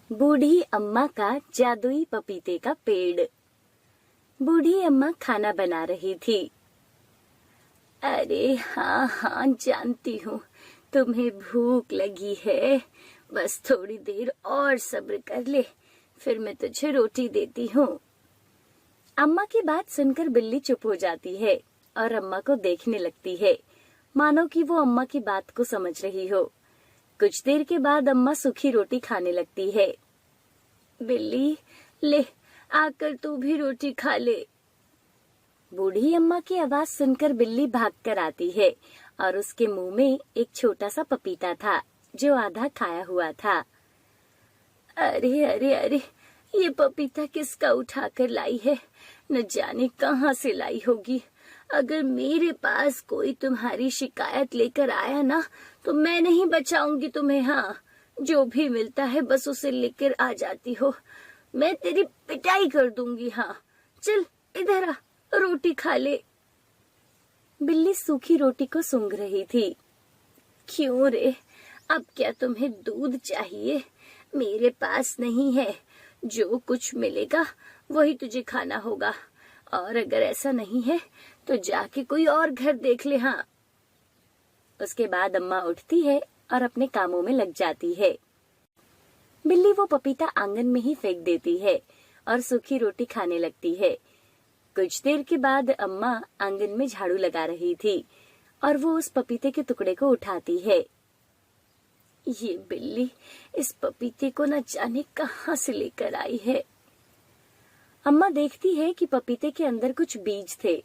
बूढ़ी अम्मा का जादुई पपीते का पेड़। बूढ़ी अम्मा खाना बना रही थी। अरे हाँ हाँ, जानती हूँ तुम्हें भूख लगी है। बस थोड़ी देर और सब्र कर ले, फिर मैं तुझे रोटी देती हूँ। अम्मा की बात सुनकर बिल्ली चुप हो जाती है और अम्मा को देखने लगती है, मानो कि वो अम्मा की बात को समझ रही हो। कुछ देर के बाद अम्मा सूखी रोटी खाने लगती है। बिल्ली, ले आकर तू भी रोटी खा ले। बूढ़ी अम्मा की आवाज सुनकर बिल्ली भागकर आती है और उसके मुंह में एक छोटा सा पपीता था जो आधा खाया हुआ था। अरे अरे अरे, ये पपीता किसका उठाकर लाई है? न जाने कहाँ से लाई होगी। अगर मेरे पास कोई तुम्हारी शिकायत लेकर आया ना, तो मैं नहीं बचाऊंगी तुम्हें। हाँ, जो भी मिलता है बस उसे लेकर आ जाती हो। मैं तेरी पिटाई कर दूंगी। हाँ, चल इधर आ, रोटी खा ले। बिल्ली सूखी रोटी को सूंघ रही थी। क्यों रे, अब क्या तुम्हें दूध चाहिए? मेरे पास नहीं है। जो कुछ मिलेगा वही तुझे खाना होगा, और अगर ऐसा नहीं है तो जाके कोई और घर देख ले। हाँ। उसके बाद अम्मा उठती है और अपने कामों में लग जाती है। बिल्ली वो पपीता आंगन में ही फेंक देती है और सूखी रोटी खाने लगती है। कुछ देर के बाद अम्मा आंगन में झाड़ू लगा रही थी और वो उस पपीते के टुकड़े को उठाती है। ये बिल्ली इस पपीते को न जाने कहाँ से लेकर आई है। अम्मा देखती है कि पपीते के अंदर कुछ बीज थे।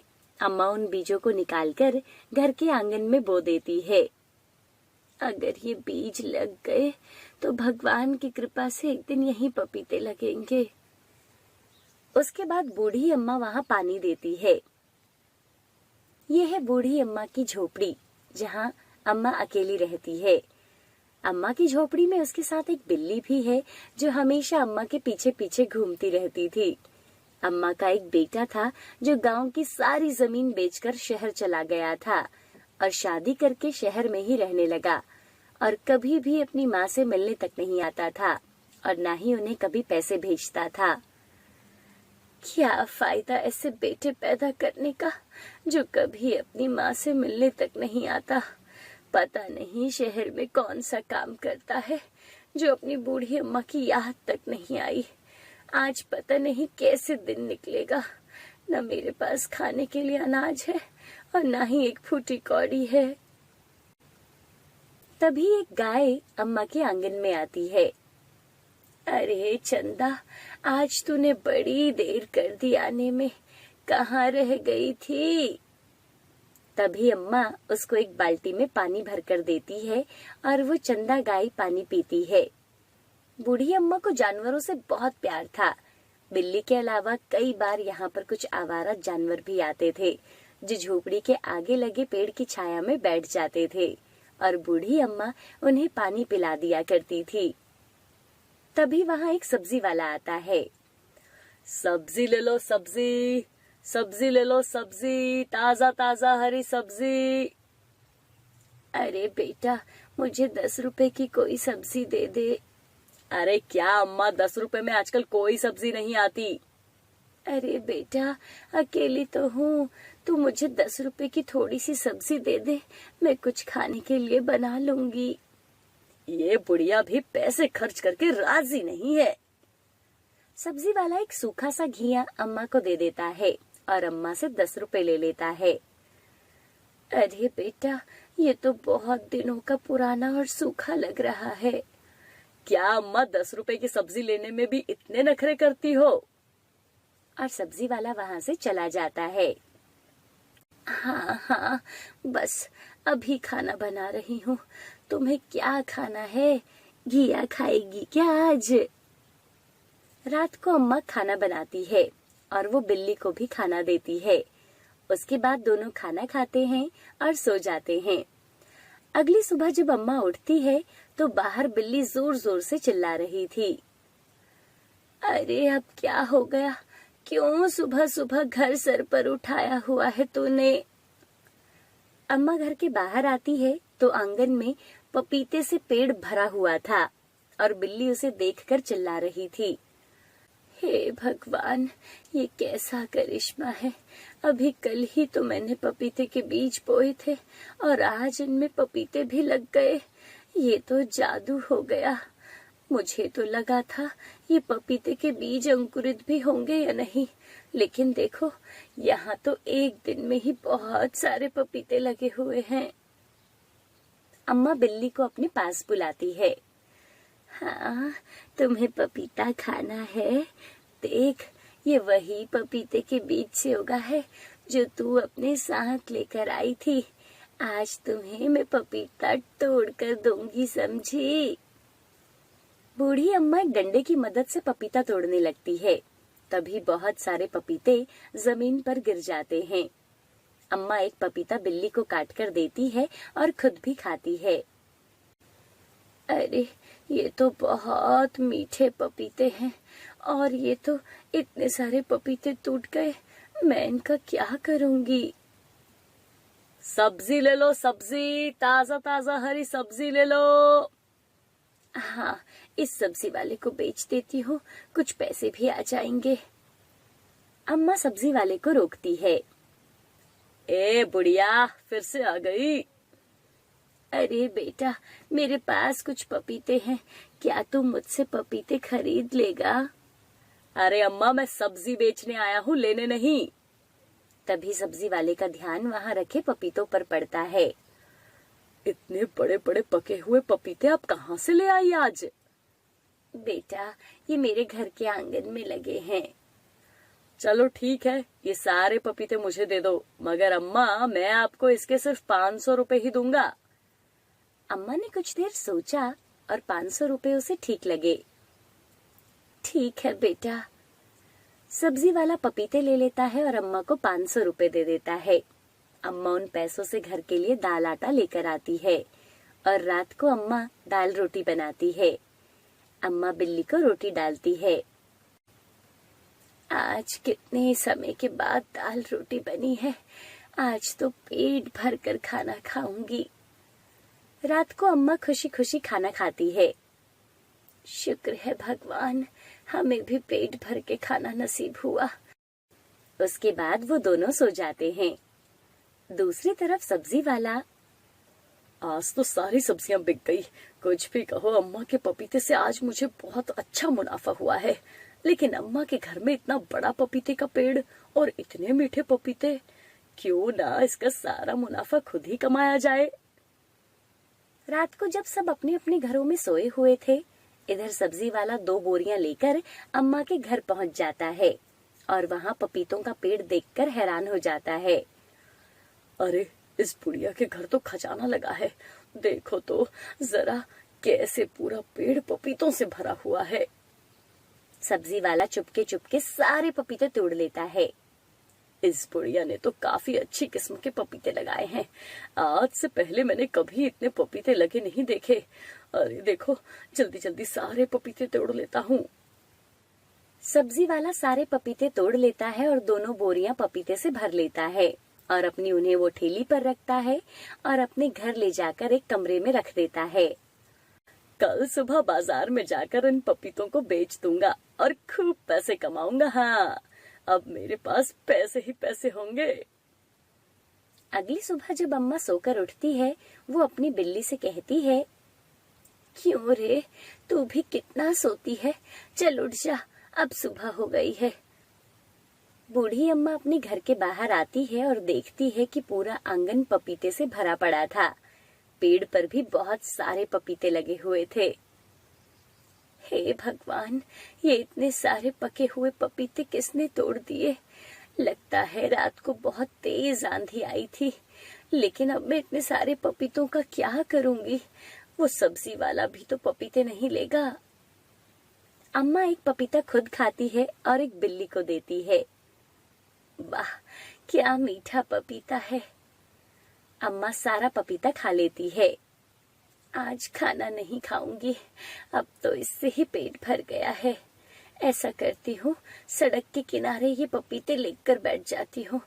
अम्मा उन बीजों को निकालकर घर के आंगन में बो देती है। अगर ये बीज लग गए तो भगवान की कृपा से एक दिन यहीं पपीते लगेंगे। उसके बाद बूढ़ी अम्मा वहाँ पानी देती है। ये है बूढ़ी अम्मा की झोपड़ी, जहाँ अम्मा अकेली रहती है। अम्मा की झोपड़ी में उसके साथ एक बिल्ली भी है जो हमेशा अम्मा के पीछे पीछे घूमती रहती थी। अम्मा का एक बेटा था जो गांव की सारी जमीन बेचकर शहर चला गया था और शादी करके शहर में ही रहने लगा, और कभी भी अपनी माँ से मिलने तक नहीं आता था और ना ही उन्हें कभी पैसे भेजता था। क्या फायदा ऐसे बेटे पैदा करने का जो कभी अपनी माँ से मिलने तक नहीं आता। पता नहीं शहर में कौन सा काम करता है जो अपनी बूढ़ी अम्मा की याद तक नहीं आई। आज पता नहीं कैसे दिन निकलेगा। न मेरे पास खाने के लिए अनाज है और न ही एक फूटी कौड़ी है। तभी एक गाय अम्मा के आंगन में आती है। अरे चंदा, आज तूने बड़ी देर कर दी आने में, कहाँ रह गई थी? तभी अम्मा उसको एक बाल्टी में पानी भरकर देती है और वो चंदा गाय पानी पीती है। बूढ़ी अम्मा को जानवरों से बहुत प्यार था। बिल्ली के अलावा कई बार यहाँ पर कुछ आवारा जानवर भी आते थे जो झोपड़ी के आगे लगे पेड़ की छाया में बैठ जाते थे और बूढ़ी अम्मा उन्हें पानी पिला दिया करती थी। तभी वहाँ एक सब्जी वाला आता है। सब्जी ले लो सब्जी, सब्जी ले लो सब्जी, ताजा ताजा हरी सब्जी। अरे बेटा, मुझे 10 रुपए की कोई सब्जी दे दे। अरे क्या अम्मा, 10 रुपए में आजकल कोई सब्जी नहीं आती। अरे बेटा, अकेली तो हूँ, तू मुझे 10 रुपए की थोड़ी सी सब्जी दे दे, मैं कुछ खाने के लिए बना लूंगी। ये बुढ़िया भी पैसे खर्च करके राजी नहीं है। सब्जी वाला एक सूखा सा घिया अम्मा को दे देता है और अम्मा से 10 रुपए ले लेता है। अरे बेटा, ये तो बहुत दिनों का पुराना और सूखा लग रहा है। क्या अम्मा, 10 रुपए की सब्जी लेने में भी इतने नखरे करती हो? और सब्जी वाला वहाँ से चला जाता है। हाँ हाँ, बस अभी खाना बना रही हूँ। तुम्हें क्या खाना है? घिया खाएगी क्या आज? रात को अम्मा खाना बनाती है और वो बिल्ली को भी खाना देती है। उसके बाद दोनों खाना खाते हैं और सो जाते हैं। अगली सुबह जब अम्मा उठती है तो बाहर बिल्ली जोर जोर से चिल्ला रही थी। अरे अब क्या हो गया? क्यों सुबह सुबह घर सर पर उठाया हुआ है तूने? अम्मा घर के बाहर आती है तो आंगन में पपीते से पेड़ भरा हुआ था और बिल्ली उसे देखकर चिल्ला रही थी। हे भगवान, ये कैसा करिश्मा है। अभी कल ही तो मैंने पपीते के बीज बोए थे और आज इनमें पपीते भी लग गए। ये तो जादू हो गया। मुझे तो लगा था ये पपीते के बीज अंकुरित भी होंगे या नहीं, लेकिन देखो यहाँ तो एक दिन में ही बहुत सारे पपीते लगे हुए हैं। अम्मा बिल्ली को अपने पास बुलाती है। हाँ, तुम्हें पपीता खाना है? देख, ये वही पपीते के बीज से उगा है जो तू अपने साथ लेकर आई थी। आज तुम्हें मैं पपीता तोड़कर दूंगी, समझी? बूढ़ी अम्मा एक डंडे की मदद से पपीता तोड़ने लगती है। तभी बहुत सारे पपीते जमीन पर गिर जाते हैं। अम्मा एक पपीता बिल्ली को काट कर देती है और खुद भी खाती है। अरे, ये तो बहुत मीठे पपीते हैं और ये तो इतने सारे पपीते टूट गए। मैं इनका क्या करूंगी? सब्जी ले लो, सब्जी, ताजा ताजा हरी सब्जी ले लो। हाँ, इस सब्जी वाले को बेच देती हूँ, कुछ पैसे भी आ जाएंगे। अम्मा सब्जी वाले को रोकती है। ए बुढ़िया, फिर से आ गई? अरे बेटा, मेरे पास कुछ पपीते हैं, क्या तुम मुझसे पपीते खरीद लेगा? अरे अम्मा, मैं सब्जी बेचने आया हूँ, लेने नहीं। तभी सब्जी वाले का ध्यान वहाँ रखे पपीतों पर पड़ता है। इतने बड़े बड़े पके हुए पपीते आप कहाँ से ले आई आज? बेटा, ये मेरे घर के आंगन में लगे हैं। चलो ठीक है, ये सारे पपीते मुझे दे दो, मगर अम्मा मैं आपको इसके सिर्फ 500 रुपए ही दूंगा। अम्मा ने कुछ देर सोचा और 500 रुपए उसे ठीक लगे। ठीक है बेटा। सब्जी वाला पपीते ले लेता है और अम्मा को 500 रुपए दे देता है। अम्मा उन पैसों से घर के लिए दाल आटा लेकर आती है और रात को अम्मा दाल रोटी बनाती है। अम्मा बिल्ली को रोटी डालती है। आज कितने समय के बाद दाल रोटी बनी है, आज तो पेट भर कर खाना खाऊंगी। रात को अम्मा खुशी खुशी खाना खाती है। शुक्र है भगवान, हमें भी पेट भर के खाना नसीब हुआ। उसके बाद वो दोनों सो जाते हैं। दूसरी तरफ सब्जी वाला, आज तो सारी सब्जियां बिक गई। कुछ भी कहो, अम्मा के पपीते से आज मुझे बहुत अच्छा मुनाफा हुआ है। लेकिन अम्मा के घर में इतना बड़ा पपीते का पेड़ और इतने मीठे पपीते, क्यों ना इसका सारा मुनाफा खुद ही कमाया जाए। रात को जब सब अपने अपने घरों में सोए हुए थे, इधर सब्जी वाला 2 बोरियां लेकर अम्मा के घर पहुंच जाता है और वहाँ पपीतों का पेड़ देखकर हैरान हो जाता है। अरे, इस बुढ़िया के घर तो खजाना लगा है। देखो तो जरा, कैसे पूरा पेड़ पपीतों से भरा हुआ है। सब्जी वाला चुपके चुपके सारे पपीते तोड़ लेता है। इस बुढ़िया ने तो काफी अच्छी किस्म के पपीते लगाए हैं। आज से पहले मैंने कभी इतने पपीते लगे नहीं देखे। अरे देखो, जल्दी जल्दी सारे पपीते तोड़ लेता हूँ। सब्जी वाला सारे पपीते तोड़ लेता है और दोनों बोरियां पपीते से भर लेता है और अपनी उन्हें वो ठेली पर रखता है और अपने घर ले जाकर एक कमरे में रख देता है। कल सुबह बाजार में जाकर इन पपीतों को बेच दूंगा और खूब पैसे कमाऊंगा। हाँ, अब मेरे पास पैसे ही पैसे होंगे। अगली सुबह जब अम्मा सोकर उठती है, वो अपनी बिल्ली से कहती है, क्यों रे, तू भी कितना सोती है? चल उठ जा, अब सुबह हो गई है। बूढ़ी अम्मा अपने घर के बाहर आती है और देखती है कि पूरा आंगन पपीते से भरा पड़ा था। पेड़ पर भी बहुत सारे पपीते लगे हुए थे। हे भगवान, ये इतने सारे पके हुए पपीते किसने तोड़ दिए? लगता है रात को बहुत तेज आंधी आई थी। लेकिन अब मैं इतने सारे पपीतों का क्या करूंगी? वो सब्जी वाला भी तो पपीते नहीं लेगा। अम्मा एक पपीता खुद खाती है और एक बिल्ली को देती है। वाह, क्या मीठा पपीता है। अम्मा सारा पपीता खा लेती है। आज खाना नहीं खाऊंगी, अब तो इससे ही पेट भर गया है। ऐसा करती हूँ, सड़क के किनारे ये पपीते लेकर बैठ जाती हूँ।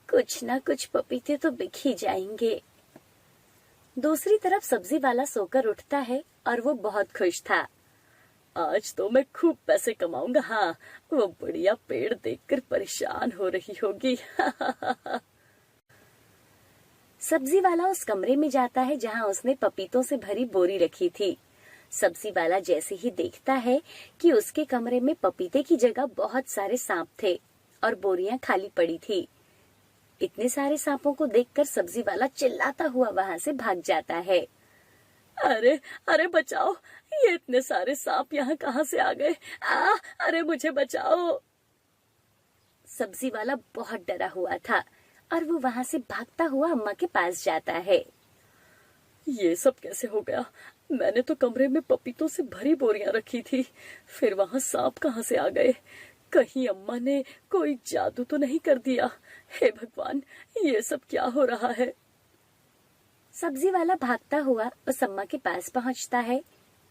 कुछ ना कुछ पपीते तो बिक ही जाएंगे। दूसरी तरफ सब्जी वाला सोकर उठता है और वो बहुत खुश था। आज तो मैं खूब पैसे कमाऊंगा। हाँ, वो बढ़िया पेड़ देखकर परेशान हो रही होगी। सब्जी वाला उस कमरे में जाता है जहाँ उसने पपीतों से भरी बोरी रखी थी। सब्जी वाला जैसे ही देखता है कि उसके कमरे में पपीते की जगह बहुत सारे सांप थे और बोरियां खाली पड़ी थी। इतने सारे सांपों को देखकर सब्जी वाला चिल्लाता हुआ वहां से भाग जाता है। अरे अरे बचाओ, ये इतने सारे सांप यहाँ कहाँ से आ गए? अरे मुझे बचाओ। सब्जी वाला बहुत डरा हुआ था और वो वहां से भागता हुआ अम्मा के पास जाता है। ये सब कैसे हो गया? मैंने तो कमरे में पपीतों से भरी बोरियां रखी थी, फिर वहां सांप कहाँ से आ गए? कहीं अम्मा ने कोई जादू तो नहीं कर दिया? हे भगवान, ये सब क्या हो रहा है? सब्जी वाला भागता हुआ उस अम्मा के पास पहुंचता है।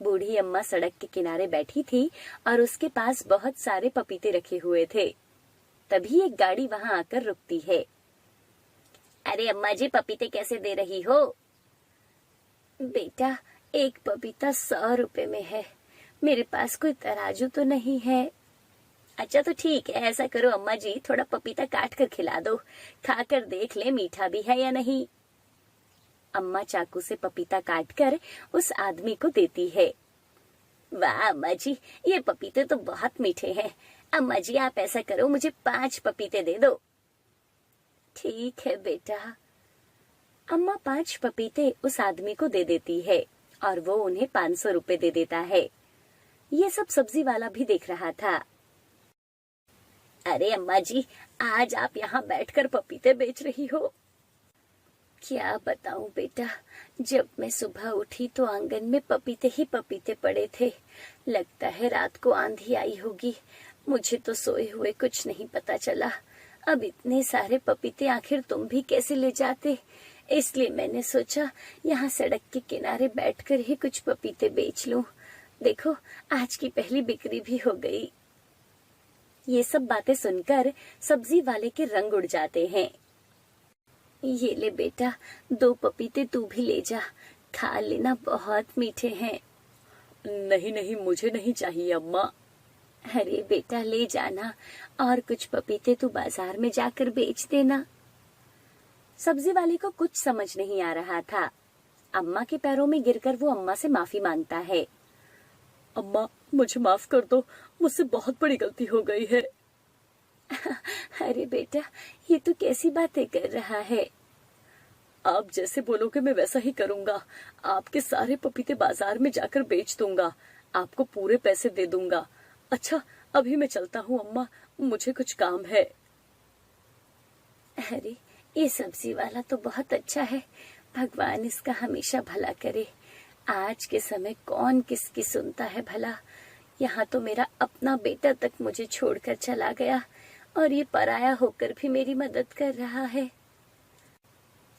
बूढ़ी अम्मा सड़क के किनारे बैठी थी और उसके पास बहुत सारे पपीते रखे हुए थे। तभी एक गाड़ी वहां आकर रुकती है। अरे अम्मा जी, पपीते कैसे दे रही हो? बेटा, एक पपीता 100 रुपए में है। मेरे पास कोई तराजू तो नहीं है। अच्छा तो ठीक है, ऐसा करो अम्मा जी, थोड़ा पपीता काट कर खिला दो, खाकर देख ले मीठा भी है या नहीं। अम्मा चाकू से पपीता काटकर उस आदमी को देती है। वाह अम्मा जी, ये पपीते तो बहुत मीठे हैं। अम्मा जी आप ऐसा करो, मुझे 5 पपीते दे दो। ठीक है बेटा। अम्मा 5 पपीते उस आदमी को दे देती है और वो उन्हें 500 रुपए दे देता है। ये सब सब्जी वाला भी देख रहा था। अरे अम्मा जी, आज आप यहाँ बैठकर पपीते बेच रही हो? क्या बताऊं बेटा, जब मैं सुबह उठी तो आंगन में पपीते ही पपीते पड़े थे। लगता है रात को आंधी आई होगी। मुझे तो सोए हुए कुछ नहीं पता चला। अब इतने सारे पपीते आखिर तुम भी कैसे ले जाते? इसलिए मैंने सोचा यहाँ सड़क के किनारे बैठकर ही कुछ पपीते बेच लूं। देखो, आज की पहली बिक्री भी हो गई। ये सब बातें सुनकर सब्जी वाले के रंग उड़ जाते हैं। ये ले बेटा, 2 पपीते तू भी ले जा, खा लेना, बहुत मीठे हैं। नहीं नहीं, मुझे नहीं चाहिए अम्मा। अरे बेटा ले जाना, और कुछ पपीते तू बाजार में जाकर बेच देना। सब्जी वाले को कुछ समझ नहीं आ रहा था। अम्मा के पैरों में गिरकर वो अम्मा से माफी मांगता है। अम्मा मुझे माफ कर दो, मुझसे बहुत बड़ी गलती हो गई है। अरे बेटा, ये तू कैसी बातें कर रहा है? आप जैसे बोलोगे मैं वैसा ही करूंगा। आपके सारे पपीते बाजार में जाकर बेच दूंगा, आपको पूरे पैसे दे दूंगा। अच्छा, अभी मैं चलता हूँ अम्मा, मुझे कुछ काम है। अरे ये सब्जी वाला तो बहुत अच्छा है, भगवान इसका हमेशा भला करे। आज के समय कौन किसकी सुनता है भला। यहाँ तो मेरा अपना बेटा तक मुझे छोड़कर चला गया और ये पराया होकर भी मेरी मदद कर रहा है।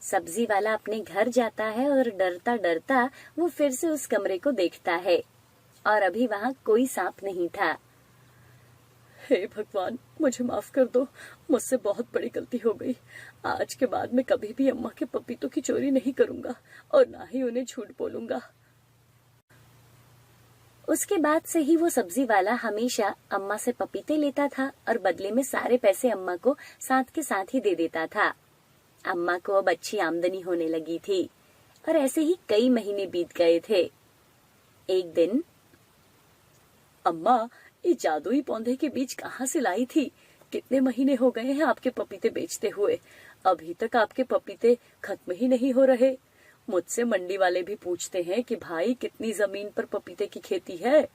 सब्जी वाला अपने घर जाता है और डरता डरता वो फिर से उस कमरे को देखता है और अभी वहाँ कोई सांप नहीं था। हे भगवान, मुझे माफ कर दो, मुझसे बहुत बड़ी गलती हो गई। आज के बाद मैं कभी भी अम्मा के पपीतों की चोरी नहीं करूंगा और ना ही उन्हें झूठ बोलूंगा। उसके बाद से ही वो सब्जी वाला हमेशा अम्मा से पपीते लेता था और बदले में सारे पैसे अम्मा को साथ के साथ ही दे देता था। अम्मा को अब अच्छी आमदनी होने लगी थी और ऐसे ही कई महीने बीत गए थे। एक दिन, अम्मा, ये जादुई पौधे के बीज कहाँ से लाई थी? कितने महीने हो गए हैं आपके पपीते बेचते हुए, अभी तक आपके पपीते खत्म ही नहीं हो रहे। मुझसे मंडी वाले भी पूछते हैं कि भाई कितनी जमीन पर पपीते की खेती है,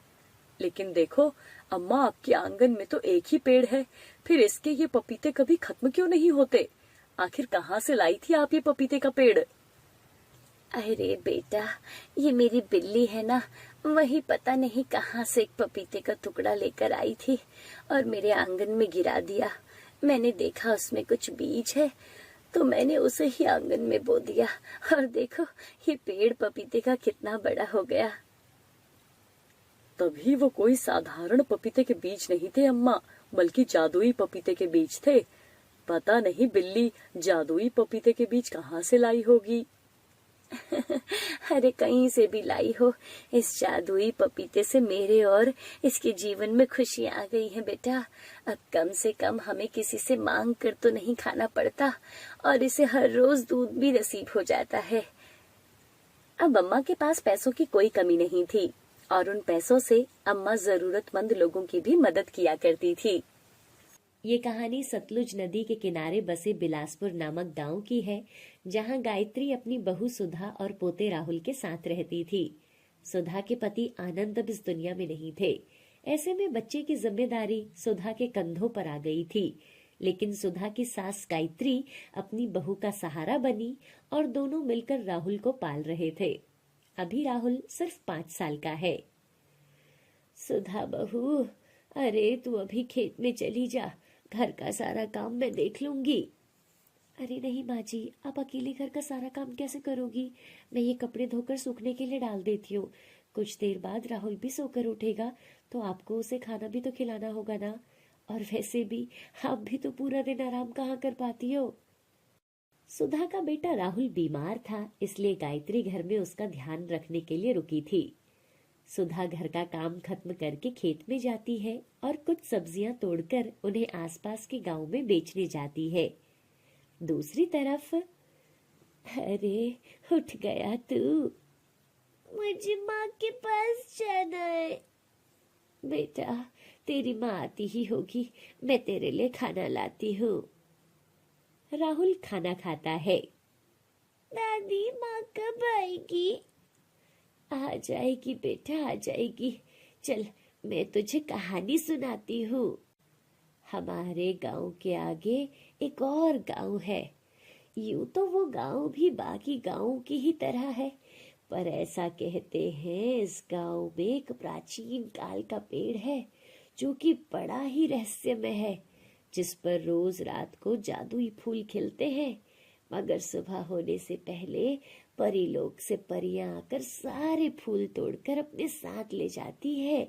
लेकिन देखो अम्मा, आपके आंगन में तो एक ही पेड़ है, फिर इसके ये पपीते कभी खत्म क्यों नहीं होते? आखिर कहाँ से लाई थी आप ये पपीते का पेड़? अरे बेटा, ये मेरी बिल्ली है ना, वही पता नहीं कहाँ से एक पपीते का टुकड़ा लेकर आई थी और मेरे आंगन में गिरा दिया। मैंने देखा उसमें कुछ बीज है तो मैंने उसे ही आंगन में बो दिया और देखो ये पेड़ पपीते का कितना बड़ा हो गया। तभी वो कोई साधारण पपीते के बीज नहीं थे अम्मा, बल्कि जादुई पपीते के बीज थे। पता नहीं बिल्ली जादुई पपीते के बीज कहाँ से लाई होगी। अरे कहीं से भी लाई हो, इस जादुई पपीते से मेरे और इसके जीवन में खुशी आ गई है बेटा। अब कम से कम हमें किसी से मांग कर तो नहीं खाना पड़ता और इसे हर रोज दूध भी नसीब हो जाता है। अब अम्मा के पास पैसों की कोई कमी नहीं थी और उन पैसों से अम्मा जरूरतमंद लोगों की भी मदद किया करती थी। ये कहानी सतलुज नदी के किनारे बसे बिलासपुर नामक गांव की है, जहां गायत्री अपनी बहू सुधा और पोते राहुल के साथ रहती थी। सुधा के पति आनंद अब इस दुनिया में नहीं थे। ऐसे में बच्चे की जिम्मेदारी सुधा के कंधों पर आ गई थी। लेकिन सुधा की सास गायत्री अपनी बहू का सहारा बनी और दोनों मिलकर राहुल को पाल रहे थे। अभी राहुल सिर्फ 5 साल का है। सुधा बहू, अरे तू अभी खेत में चली जा, घर का सारा काम मैं देख लूंगी। अरे नहीं माँ जी, आप अकेले घर का सारा काम कैसे करोगी? मैं ये कपड़े धोकर सूखने के लिए डाल देती हूँ। कुछ देर बाद राहुल भी सोकर उठेगा तो आपको उसे खाना भी तो खिलाना होगा ना। और वैसे भी आप भी तो पूरा दिन आराम कहाँ कर पाती हो। सुधा का बेटा राहुल बीमार था, इसलिए गायत्री घर में उसका ध्यान रखने के लिए रुकी थी। सुधा घर का काम खत्म करके खेत में जाती है और कुछ सब्जियां तोड़कर उन्हें आसपास के गांव में बेचने जाती है। दूसरी तरफ, अरे उठ गया तू? मुझे माँ के पास जाना है। बेटा, तेरी माँ आती ही होगी, मैं तेरे लिए खाना लाती हूँ। राहुल खाना खाता है। दादी, माँ कब आएगी? आ जाएगी बेटा, आ जाएगी। चल, मैं तुझे कहानी सुनाती हूँ। हमारे गांव के आगे एक और गांव है। यूं तो वो गांव भी बाकी गांवों की ही तरह है, पर ऐसा कहते हैं इस गांव में एक प्राचीन काल का पेड़ है जो कि बड़ा ही रहस्यमय है, जिस पर रोज रात को जादुई फूल खिलते हैं। मगर सुबह होने से पहले परीलोक से परियां आकर सारे फूल तोड़कर अपने साथ ले जाती है।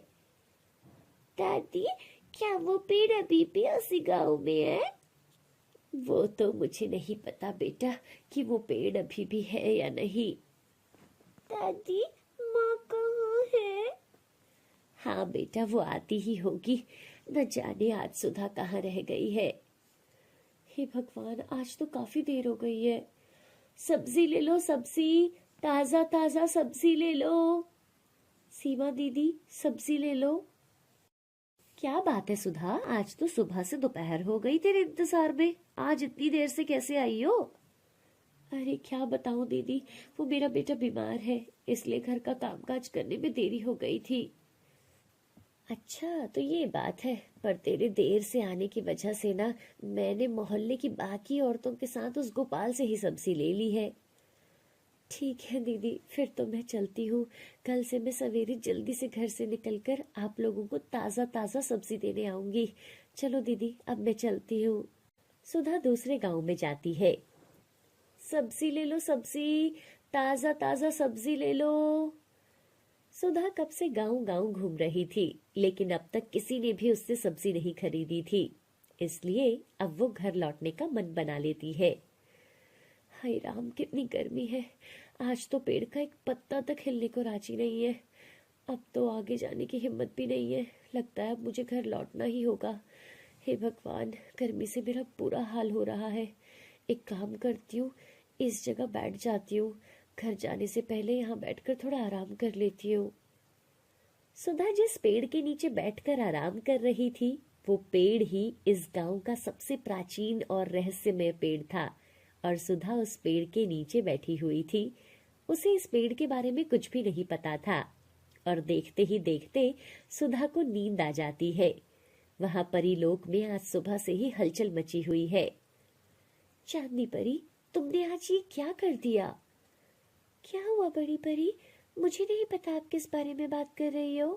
दादी, क्या वो पेड़ अभी भी उसी गांव में है? वो तो मुझे नहीं पता बेटा कि वो पेड़ अभी भी है या नहीं। दादी, माँ कहाँ है? हाँ बेटा, वो आती ही होगी। न जाने आज सुधा कहाँ रह गई है। हे भगवान, आज तो काफी देर हो गई है। सब्जी ले लो, सब्जी, ताजा ताजा सब्जी ले लो। सीमा दीदी, सब्जी ले लो। क्या बात है सुधा, आज तो सुबह से दोपहर हो गई तेरे इंतजार में, आज इतनी देर से कैसे आई हो? अरे क्या बताऊं दीदी, वो मेरा बेटा बीमार है, इसलिए घर का कामकाज करने में देरी हो गई थी। अच्छा, तो ये बात है। पर तेरे देर से आने की वजह से ना, मैंने मोहल्ले की बाकी औरतों के साथ उस गोपाल से ही सब्जी ले ली है। ठीक है दीदी, फिर तो मैं चलती हूँ। कल से मैं सवेरे जल्दी से घर से निकलकर आप लोगों को ताजा ताजा सब्जी देने आऊंगी। चलो दीदी, अब मैं चलती हूँ। सुधा दूसरे गांव में जाती है। सब्जी ले लो, सब्जी, ताजा ताजा सब्जी ले लो। सुधा कब से गांव गांव घूम रही थी, लेकिन अब तक किसी ने भी उससे सब्जी नहीं खरीदी थी, इसलिए अब वो घर लौटने का मन बना लेती है। हाय राम, कितनी गर्मी है। आज तो पेड़ का एक पत्ता तक हिलने को राजी नहीं है। अब तो आगे जाने की हिम्मत भी नहीं है। लगता है अब मुझे घर लौटना ही होगा। हे भगवान, गर्मी से मेरा बुरा हाल हो रहा है। एक काम करती हूँ, इस जगह बैठ जाती हूँ। घर जाने से पहले यहाँ बैठकर थोड़ा आराम कर लेती हूँ। सुधा जिस पेड़ के नीचे बैठकर आराम कर रही थी, वो पेड़ ही इस गांव का सबसे प्राचीन और रहस्यमय पेड़ था और सुधा उस पेड़ के नीचे बैठी हुई थी। उसे इस पेड़ के बारे में कुछ भी नहीं पता था और देखते ही देखते सुधा को नींद आ जाती है। वहां परीलोक में आज सुबह से ही हलचल मची हुई है। चांदनी परी, तुमने आज ये क्या कर दिया? क्या हुआ बड़ी परी? मुझे नहीं पता आप किस बारे में बात कर रही हो।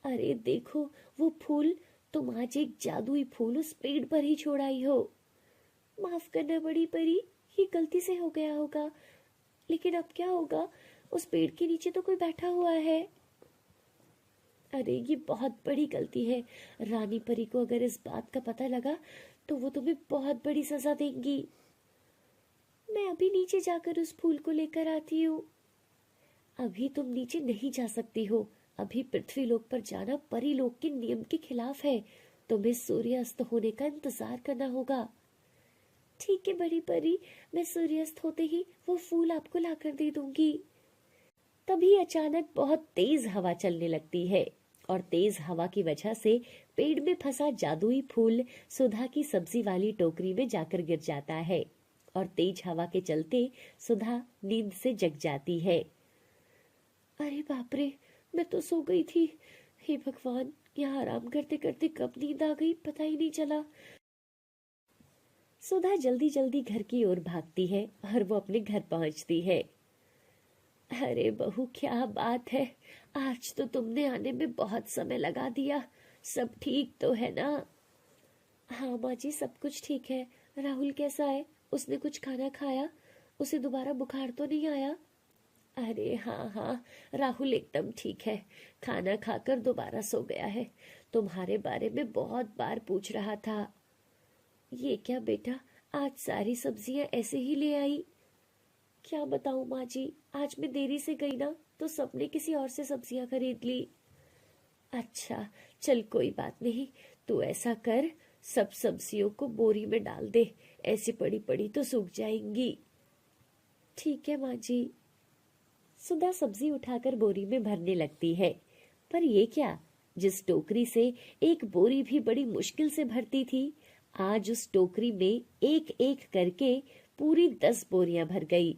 अरे देखो, वो फूल, तुम आज एक जादुई फूल उस पेड़ पर ही छोड़ आई हो। माफ करना बड़ी परी, ये गलती से हो गया होगा, लेकिन अब क्या होगा? उस पेड़ के नीचे तो कोई बैठा हुआ है। अरे ये बहुत बड़ी गलती है। रानी परी को अगर इस बात का पता लगा तो वो तुम्हें बहुत बड़ी सजा देंगी। मैं अभी नीचे जाकर उस फूल को लेकर आती हूँ। अभी तुम नीचे नहीं जा सकती हो, अभी पृथ्वी लोक पर जाना परी लोक के नियम के खिलाफ है। तुम्हें सूर्यास्त होने का इंतजार करना होगा। ठीक है बड़ी परी, मैं सूर्यास्त होते ही वो फूल आपको लाकर दे दूंगी। तभी अचानक बहुत तेज हवा चलने लगती है और तेज हवा की वजह से पेड़ में फंसा जादुई फूल सुधा की सब्जी वाली टोकरी में जाकर गिर जाता है और तेज हवा के चलते सुधा नींद से जग जाती है। अरे बाप रे, मैं तो सो गई थी। हे भगवान, यहाँ आराम करते करते कब नींद आ गई पता ही नहीं चला। सुधा जल्दी जल्दी घर की ओर भागती है और वो अपने घर पहुंचती है। अरे बहू, क्या बात है, आज तो तुमने आने में बहुत समय लगा दिया। सब ठीक तो है ना? हाँ माँ जी, सब कुछ ठीक है। राहुल कैसा है? उसने कुछ खाना खाया? उसे दोबारा बुखार तो नहीं आया? अरे हाँ हाँ, राहुल एकदम ठीक है, खाना खाकर दोबारा सो गया है। तुम्हारे बारे में बहुत बार पूछ रहा था। ये क्या बेटा, आज सारी सब्जियां ऐसे ही ले आई? क्या बताऊं माँ जी, आज मैं देरी से गई ना तो सबने किसी और से सब्जियां खरीद ली। अच्छा चल, कोई बात नहीं, तू ऐसा कर, सब सब्जियों को बोरी में डाल दे, ऐसी पड़ी पड़ी तो सूख जाएंगी। ठीक है माँ जी। सुधा सब्जी उठाकर बोरी में भरने लगती है, पर ये क्या, जिस टोकरी से एक बोरी भी बड़ी मुश्किल से भरती थी, आज उस टोकरी में एक एक करके पूरी 10 बोरियां भर गई।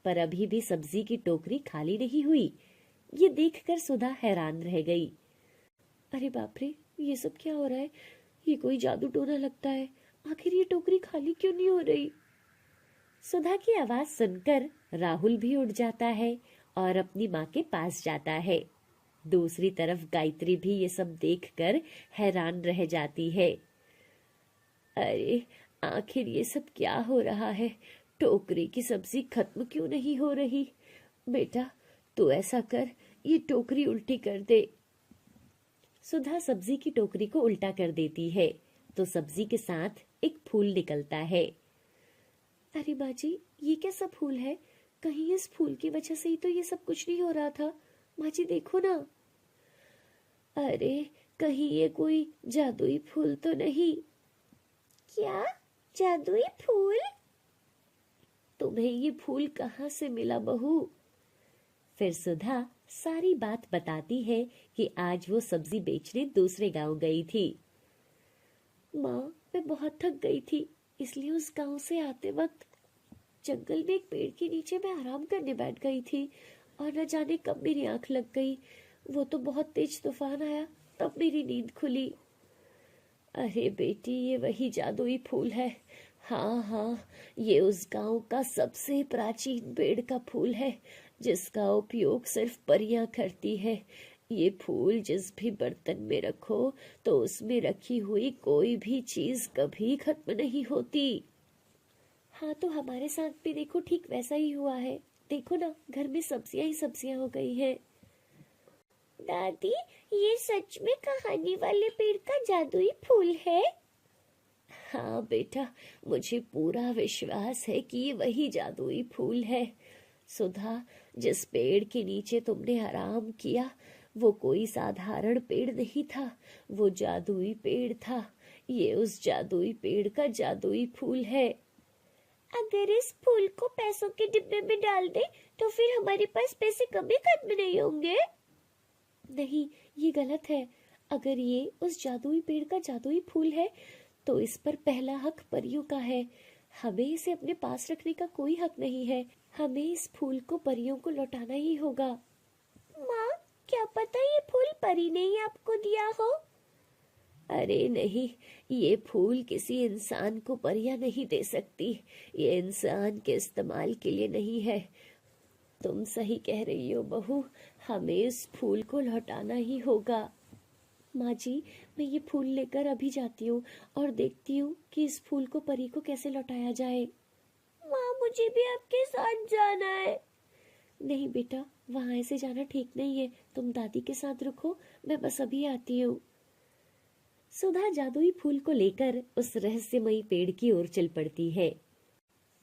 पर अभी भी सब्जी की टोकरी खाली नहीं हुई। ये देखकर सुधा हैरान रह गई। अरे बाप रे, ये सब क्या हो रहा है? ये कोई जादू टोना लगता है। आखिर ये टोकरी खाली क्यों नहीं हो रही? सुधा की आवाज सुनकर राहुल भी उठ जाता है और अपनी माँ के पास जाता है। दूसरी तरफ गायत्री भी ये सब देखकर हैरान रह जाती है। अरे आखिर ये सब क्या हो रहा है? टोकरी की सब्जी खत्म क्यों नहीं हो रही? बेटा तू ऐसा कर, ये टोकरी उल्टी कर दे। सुधा सब्जी की टोकरी को उल्टा कर देती है तो सब्जी के साथ एक फूल निकलता है। अरे बाजी, ये कैसा फूल है? कहीं इस फूल की वजह से ही तो ये सब कुछ नहीं हो रहा था। माँ जी देखो ना। अरे कहीं ये कोई जादुई फूल तो नहीं? क्या जादुई फूल? तुम्हें ये फूल कहाँ से मिला बहू? फिर सुधा सारी बात बताती है कि आज वो सब्जी बेचने दूसरे गांव गई थी। माँ, मैं बहुत थक गई थी, इसलिए उस गांव से आते वक्त जंगल में एक पेड़ के नीचे मैं आराम करने बैठ गई थी और न जाने कब मेरी आंख लग गई। वो तो बहुत तेज तूफान आया, तब मेरी नींद खुली। अरे बेटी, ये वही जादुई फूल है। हाँ हाँ, ये उस गांव का सबसे प्राचीन पेड़ का फूल है जिसका उपयोग सिर्फ परियां करती है। ये फूल जिस भी बर्तन में रखो तो उसमें रखी हुई कोई भी चीज कभी खत्म नहीं होती। हाँ तो हमारे साथ भी देखो ठीक वैसा ही हुआ है। देखो ना, घर में सब्जियां ही सब्जियां हो गई है। दादी, ये सच में कहानी वाले पेड़ का जादुई फूल है? हाँ बेटा, मुझे पूरा विश्वास है कि ये वही जादुई फूल है। सुधा, जिस पेड़ के नीचे तुमने आराम किया वो कोई साधारण पेड़ नहीं था, वो जादुई पेड़ था। ये उस जादुई पेड़ का जादुई फूल है। अगर इस फूल को पैसों के डिब्बे में डाल दे तो फिर हमारे पास पैसे कभी खत्म नहीं होंगे। नहीं, ये गलत है। अगर ये उस जादुई पेड़ का जादुई फूल है तो इस पर पहला हक परियों का है। हमें इसे अपने पास रखने का कोई हक नहीं है। हमें इस फूल को परियों को लौटाना ही होगा। माँ, क्या पता ये फूल परी ने ही आपको दिया हो? अरे नहीं, ये फूल किसी इंसान को परियां नहीं दे सकती। ये इंसान के इस्तेमाल के लिए नहीं है। तुम सही कह रही हो बहू, हमें इस फूल को लौटाना ही होगा। माँ जी, मैं ये फूल लेकर अभी जाती हूँ और देखती हूँ कि इस फूल को परी को कैसे लौटाया जाए। माँ, मुझे भी आपके साथ जाना है। नहीं बेटा, वहां ऐसे जाना ठीक नहीं है। तुम दादी के साथ रुको, मैं बस अभी आती हूँ। सुधा जादुई फूल को लेकर उस रहस्यमयी पेड़ की ओर चल पड़ती है।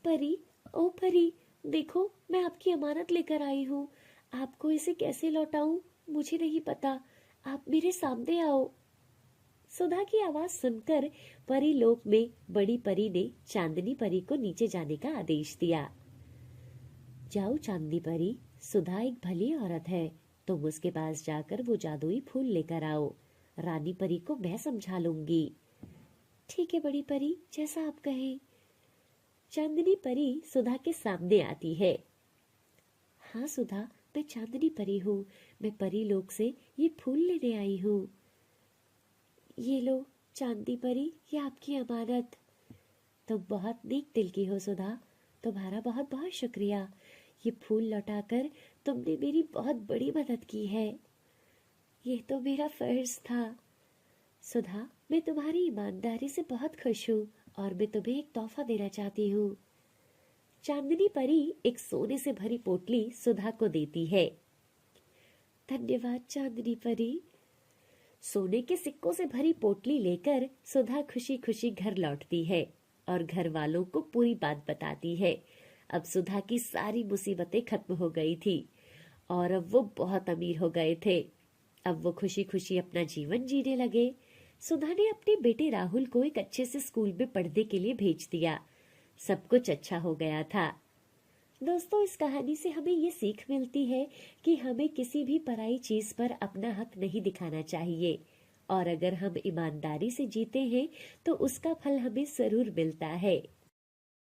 परी, ओ परी, देखो मैं आपकी अमानत लेकर आई हूँ। आपको इसे कैसे लौटाऊं मुझे नहीं पता। आप मेरे सामने आओ। सुधा की आवाज सुनकर परी लोक में बड़ी परी ने चांदनी परी को नीचे जाने का आदेश दिया। जाओ चांदनी परी, सुधा एक भली औरत है, तुम उसके पास जाकर वो जादुई फूल लेकर आओ। रानी परी को मैं समझा लूंगी। ठीक है बड़ी परी, जैसा आप कहें। चांदनी परी सुधा के सामने आती है। हाँ सुधा, मैं चांदनी परी हूँ। मैं परी लोक से ये फूल लेने आई हूँ। ये लो चांदनी परी, ये आपकी अमानत। तुम बहुत नेक दिल की हो सुधा, तुम्हारा बहुत बहुत शुक्रिया। ये फूल लौटाकर तुमने मेरी बहुत बड़ी मदद की है। ये तो मेरा फर्ज था। सुधा, मैं तुम्हारी ईमानदारी से बहुत खुश हूँ और मैं तुम्हें एक तोहफा देना चाहती हूँ। चांदनी परी एक सोने से भरी पोटली सुधा को देती है। धन्यवाद चांदनी परी। सोने के सिक्कों से भरी पोटली लेकर सुधा खुशी खुशी घर लौटती है और घर वालों को पूरी बात बताती है। अब सुधा की सारी मुसीबतें खत्म हो गई थी और अब वो बहुत अमीर हो गए थे। अब वो खुशी खुशी अपना जीवन जीने लगे। सुधा ने अपने बेटे राहुल को एक अच्छे से स्कूल में पढ़ने के लिए भेज दिया। सब कुछ अच्छा हो गया था। दोस्तों, इस कहानी से हमें ये सीख मिलती है कि हमें किसी भी पराई चीज पर अपना हक नहीं दिखाना चाहिए और अगर हम ईमानदारी से जीते हैं तो उसका फल हमें जरूर मिलता है।